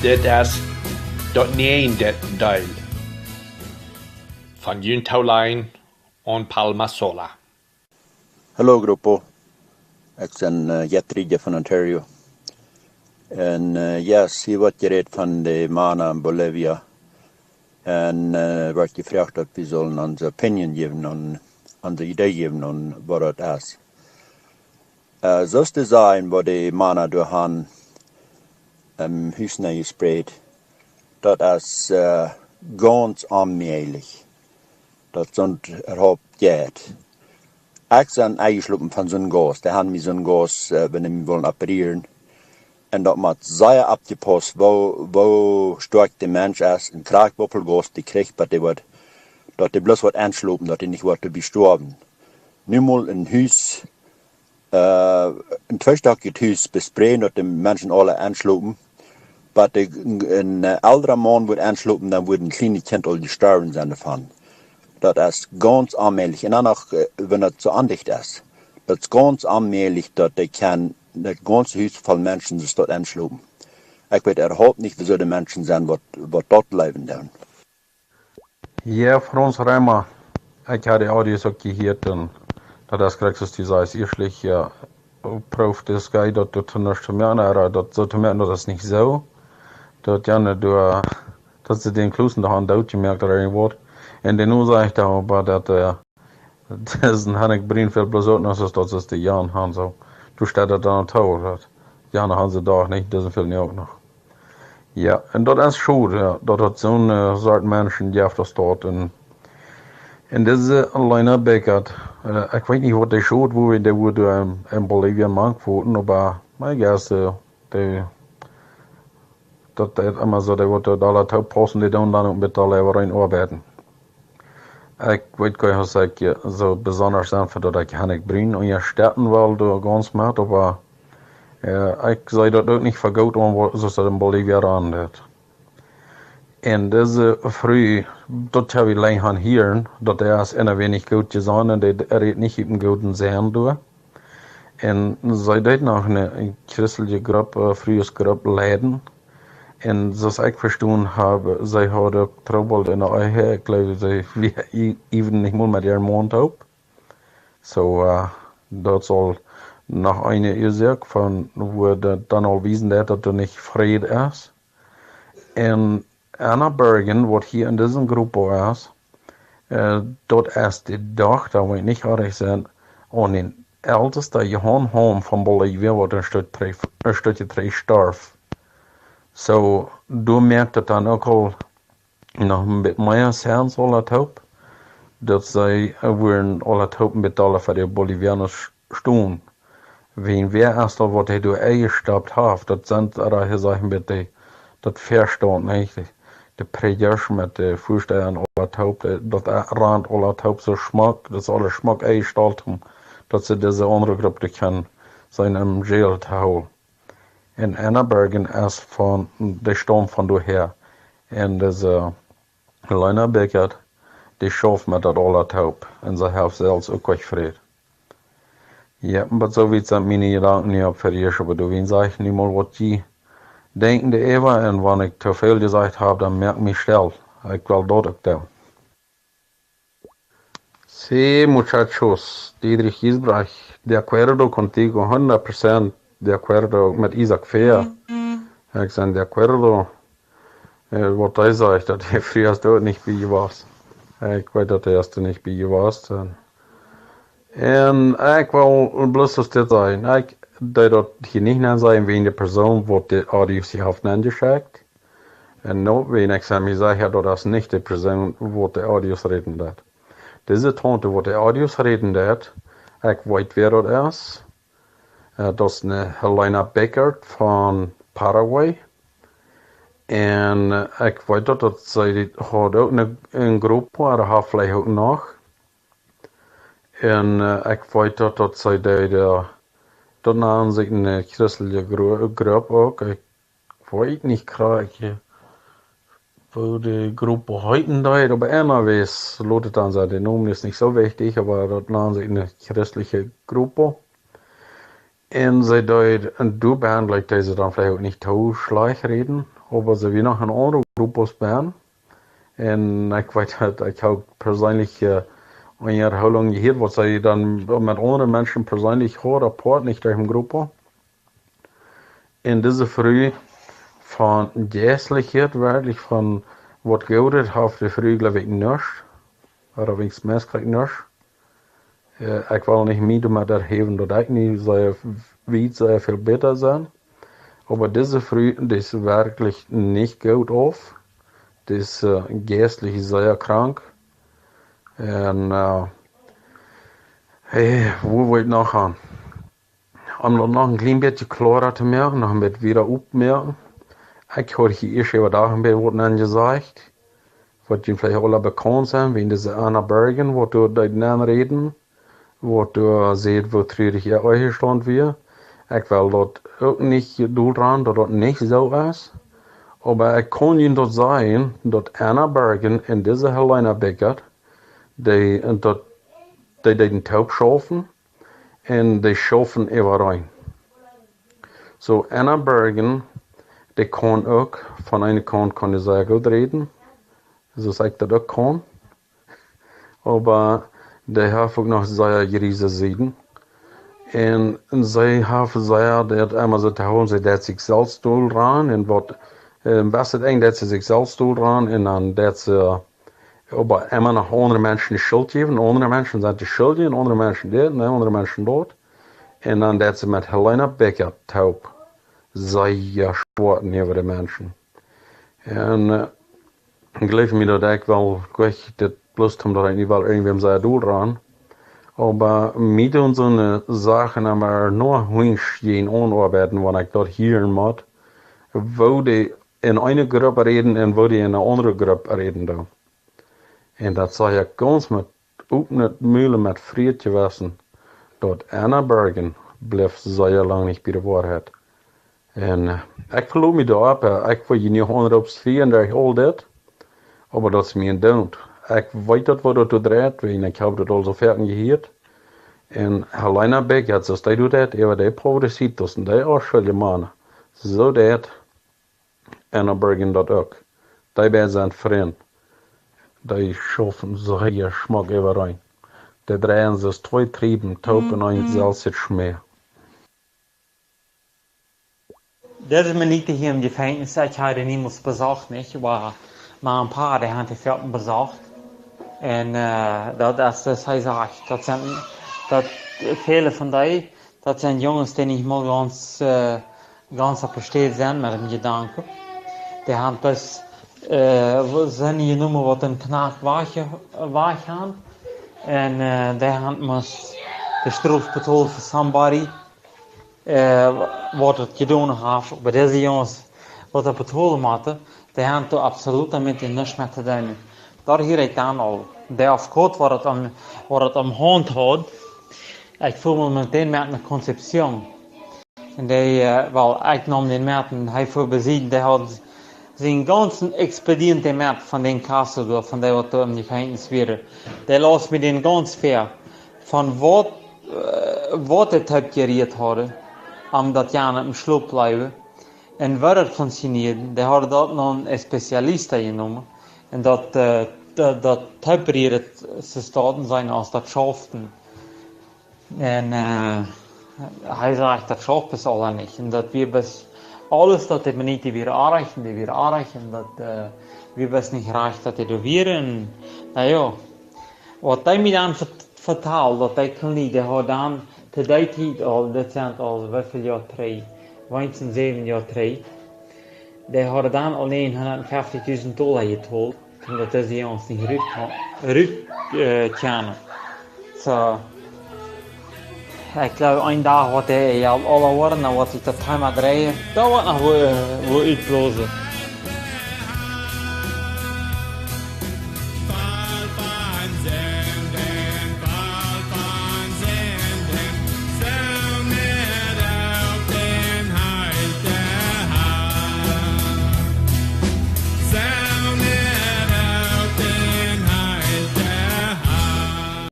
Dit is dat niet dit deel van Juntaulein en Palmasola. Hallo gruppo, ik ben Jetridje van Ontario. En yes, hier wordt gereed van de mannen in Bolivia. En wordt gevraagd dat we zullen onze opinion geven, onze idee geven aan wat het is. Zoals te zijn wat de mannen door han huis gespreid, dat is ganz onmogelijk. Dat zond erop gaat. Ik ben eingeslopen van zo'n gas. Die hebben me zo'n gas, wanneer we willen opereren. En dat moet zeer opgepast, wo sterk de mens is. Een kraakboppelgas die krijgt, dat die bloos wordt aanslopen, dat die niet wordt bestorven. Nu moet een huis, een tweestakig huis bespreken, dat de mensen alle aanslopen. Maar een oudere man wordt aanslopen, dan wordt een kleine kind al gestorven zijn ervan. Dat is ganz allmählich. En dan nog, wenn het zo aandicht is. Dat is ganz allmählich, dat het ganze huis vol mensen zich dort aanslopen. Ik weet überhaupt niet wieso de mensen zijn wat dort leven doen. Ja, voor ons Rijma. Ik had de audio's ook gehoord en dat is krijg zoals die zei, eerlijk, ja, proef das guy dat du nicht zu mir, dat so zu mir, dat is niet zo. Dat Janne door, dat ze de inclusie daar aan dood gemerkt erin wordt. En de nu zei ik daarover dat, dat is een handig brein veel bezocht, als dat is de Jan han zo. Toen staat dat dan toe, dat Jan han ze daar niet, dat is veel niet ook nog. Ja, en dat is goed, ja, dat het zo'n soort mensen die heeft staat. En deze line-up bekert, ik weet niet wat de shoot wordt, die wordt in Bolivia gemaakt worden, maar ik guess, dat is immer zo, die wordt alle top passen, die doen dan ook met alle erin arbeiden. Ik weet gar nicht, was ich so besonders sein, dass ich nicht bringen und ja starten will, du ganz mit, aber ich sei das auch nicht vergaut, so dass in Bolivia rangeht. Und diese früh, dort habe ich lange hören, dass ist ein wenig gut gesagt und redet nicht mit dem guten Sehen durch. Und sei das noch eine christliche Gruppe, frühes Gruppe leiden. En zoals ik verstaan heb, zij hadden trouble in de eigen, ik geloof ze even niet meer met haar mond op. Dat zal nog een oorzaak van, wo dan al weten dat er niet vrede is. En Anna Bergen, wat hier in deze groep is, dat is de dag, dat we niet erg zijn, aan de älteste Johan van Bolivia, wat een stukje twee starf. So, du merkst dat dan ook al nog een beetje meer zijn alle hoop. Dat zij worden alle hoop met alle van de Bolivianers stoen. Wenn wer erst al wat hij door eingestapt heeft, dat zijn er gezegd met de, dat verstand niet. De prediers met de voorstellen alle hoop, dat rand alle hoop zo smak, dat ze alle smak eingestalt hebben, dat ze deze andere groep kan zijn in jail te houden. En Anna Bergen is van de stam van doorher. En deze Lena Beckert, die schafft met dat alle hoop. En ze heeft zelfs ook wat vrede. Ja, maar zo weet zijn mijn gedanken niet op voor je, maar du zeg ik niet meer wat je denken de Eva. En wanneer ik te veel gezegd heb, dan merk ik me stil. Ik wil dat ook doen. Sí, muchachos, Dietrich Gisbrach, de acuerdo contigo 100%. De acuerdo met Isaac Fair. Ik ben de acuerdo. Wat hij zegt, dat hij früher ook niet bij je was. Ik weet dat hij eerst niet bij je was. En ik wil bloos als dit zijn. Ik deed dat hier niet naar zijn, wie de persoon wordt de audio zich heeft aangeschaakt. En nu, wie ik zei, ik zeg dat is niet de persoon wordt de audio's reden dat. Deze tante wordt de audio's reden dat. Ik weet wie dat is. Dat is een Helena Beckert van Paraguay. En ik weet dat zij had ook een groep, maar dat had vielleicht ook nog. En ik weet dat zij dat namen zich een christelijke groep ook. Ik weet niet graag wo die Gruppe heute da, aber einer weiß, lautet dann sein, der Name ist nicht so wichtig, aber das nahmen sie eine christliche Gruppe. Und sie dort, und du behandelst diese dann vielleicht auch nicht so schlecht reden, aber ze weer nog een andere groep als ben. En ik weet dat ik ook persoonlijk een jaar hoe lang gehoord wat zij dan met andere mensen persoonlijk horen, apart, niet tegen groepen. En deze früh van geestelijkheid, werkelijk van wat goudet, heeft de früh geloof ik niks. Of ik meestal niks. Ik wil niet meedoen met dat geven, dat ik niet zo weet, zo veel beter zijn. Aber diese Früh, die ist wirklich nicht gut auf. Die ist geistlich sehr krank. Und hey, wo will ich noch gaan? Om dat nog een klein beetje klarer te maken, nog een beetje weer opmerken. Ik had hier eerst even daar een beetje wat gezegd. Wat je vielleicht alle bekannt zijn, wie diese Anna Bergen, wat door de naam reden. Wat door ziet, wat treurig je uitgestand weer. Ik wil dat ook niet doorgaan, dat dat niet zo is. Maar ik kan je dat zeggen, dat Anna Bergen en deze Helena Beckert, die den Taub schaffen, en die schaffen overeen. So Anna Bergen, die kan ook, van ene kant kan je sehr goed reden, zoals ik dat ook kan. Maar die heeft ook nog sehr geriese zijden. En zij hebben zei dat einmal zo te houden, zij dat zichzelf doorgaan. En wat best het dat ze zichzelf doorgaan. En dan dat ze aber immer nog andere mensen de schuld geven. Andere mensen zijn de schuld en andere mensen dit en andere mensen dat. En dan dat ze met Helena Becker taub. Zij sporten over de mensen. En ik geloof me dat ik wel, ik dit bloß omdat ik niet wel irgendwem zei doorgaan. Aber mit unseren Sachen haben wir nur hingehen anarbeiten, wenn ich dort hören muss, wo die in eine Gruppe reden und wo die in eine andere Gruppe reden. Da. Und das sei ja ganz mit nicht Mühle mit Fried gewesen, dort Anna Bergen bleibt sehr lange nicht bei der Wahrheit. Und ich verlor mich da ab, ich will nicht 100% all das, aber das ist mir don't. Ik weet dat wat dat draait, want ik heb dat al zo ver gehört. En Helena Beckert, zoals die doet dat, even die produceert tussen die afschilje mannen. Zo dat, Anna Bergen dat ook. Die bij zijn vriend. Die schaffen zeer smak overeen. Die draaien zich twee trieben, taub en een zelfs schmeer. Dat is me niet te hier im Gefängnis, ich habe niemals besucht, nicht, aber mal ein paar, die haben die Vierten besucht. En dat hij zegt, dat vele van die, dat zijn jongens die niet meer ganz op besteed zijn met een gedanke. Die hebben dus, zijn hier noemen wat een knaak waag gaan. En die hebben dus de straf betaald voor somebody, wat het gedaan heeft. Maar deze jongens, wat het betalen moeten, die hebben toch absoluut met niks meer te doen. Daar hier ik dan al. Die afkoot wat het om hand houdt. Ik voel me meteen met een conception. En die, ik nam den Merten, hij voorbezien, die had zijn ganzen expedient den Merten van den Kassel, van die wat in die Gefängnis werden. Die las me den ganz ver. Van wat het heeft geriet hadden, om dat ja niet sloop blijven. En waar het functioneerde, die hadden dat nog een specialist genomen. En dat tempereren ze staten zijn als dat schaften. En hij zegt dat schaffen ze al niet. En dat we best alles dat we niet weer aanreichen, dat we best niet graag dat we weer. En nou ja, wat hij me dan vertelt, dat hij kan niet, hij had dan te die tijd al, dat zijn al hoeveel jaar terug, 7 jaar terug. Die hadden dan alleen $150.000 getold. Omdat deze jongens niet kennen. So, ik geloof een dag wat hij al alle worden, dan wat ik dat time draaien, dat wordt nog wel uitblozen.